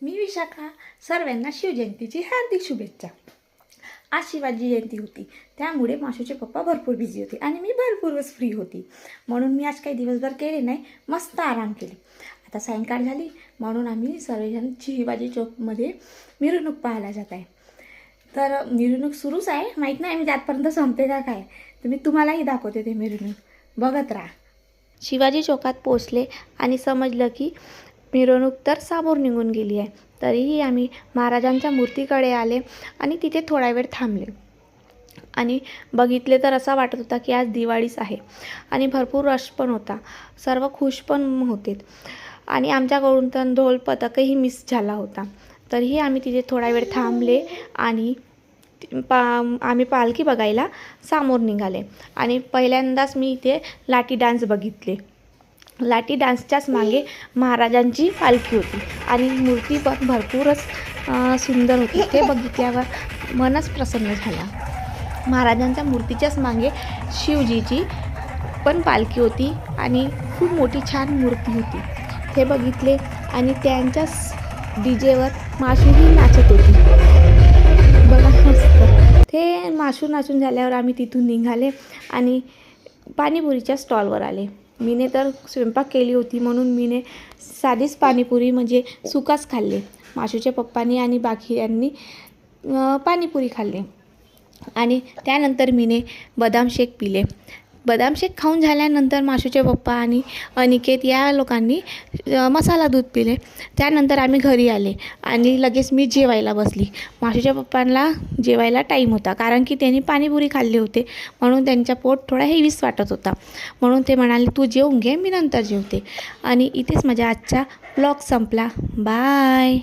मी विशाखा. सर्वांना शिवजयंतीची हार्दिक शुभेच्छा. आज शिवाजी जयंती होती, त्यामुळे माशूचे पप्पा भरपूर बिझी होते आणि मी भरपूरच फ्री होती. म्हणून मी आज काही दिवसभर केले नाही, मस्त आराम केले. आता सायंकाळ झाली म्हणून आम्ही सर्वजण शिवाजी चौकमध्ये मिरवणूक पाहायला जात आहे. तर मिरवणूक सुरूच आहे, माहीत नाही मी जातपर्यंत संपते का काय, तर मी तुम्हालाही दाखवते ते मिरवणूक, बघत राहा. शिवाजी चौकात पोचले आणि समजलं की मिरवणूक तर समोर निघून गेली आहे. तरीही आम्ही महाराजांच्या मूर्तीकडे आले आणि तिथे थोडा वेळ थांबले आणि बघितले तर असा वाटत होता की आज दिवाळीच आहे आणि भरपूर रश पण होता, सर्व खुश पण होते आणि आमच्याकडून तर ढोल पथकही मिस झाला होता. तरीही आम्ही तिथे थोडा वेळ थांबले आणि आम्ही पालखी बघायला समोर निघाले आणि पहिल्यांदाच मी इथे लाठी डान्स बघितले. लाठी डान्सच्याच मागे महाराजांची पालखी होती आणि मूर्ती पण भरपूरच सुंदर होती. ते बघितल्यावर मनच प्रसन्न झाला. महाराजांच्या मूर्तीच्याच मागे शिवजीची पण पालखी होती आणि खूप मोठी छान मूर्ती होती. ते बघितले आणि त्यांच्याच डीजेवर माशूही नाचत होती, बघा मस्त. ते माशू नाचून झाल्यावर आम्ही तिथून निघाले आणि पाणीपुरीच्या स्टॉलवर आले. मीने तर स्वयंपाक केली होती म्हणून मीने साधीच पाणीपुरी म्हणजे सुकाच खाल्ले. माशूच्या पप्पांनी आणि बाकी यांनी पाणीपुरी खाल्ले आणि त्यानंतर मीने बदाम शेक पिले. बदाम शेक खाऊन झाल्यानंतर माशूचे पप्पा आणि अनिकेत या लोकांनी मसाला दूध पिले. त्यानंतर आम्ही घरी आले आणि लगेच मी जेवायला बसली. माशूच्या पप्पांना जेवायला टाईम होता कारण की त्यांनी पाणीपुरी खाल्ली होते, म्हणून त्यांचा पोट थोडा हेवीच वाटत होता. म्हणून ते म्हणाले तू जेवून घे, मी नंतर जेवते. आणि इथेच माझा आजचा ब्लॉग संपला. बाय.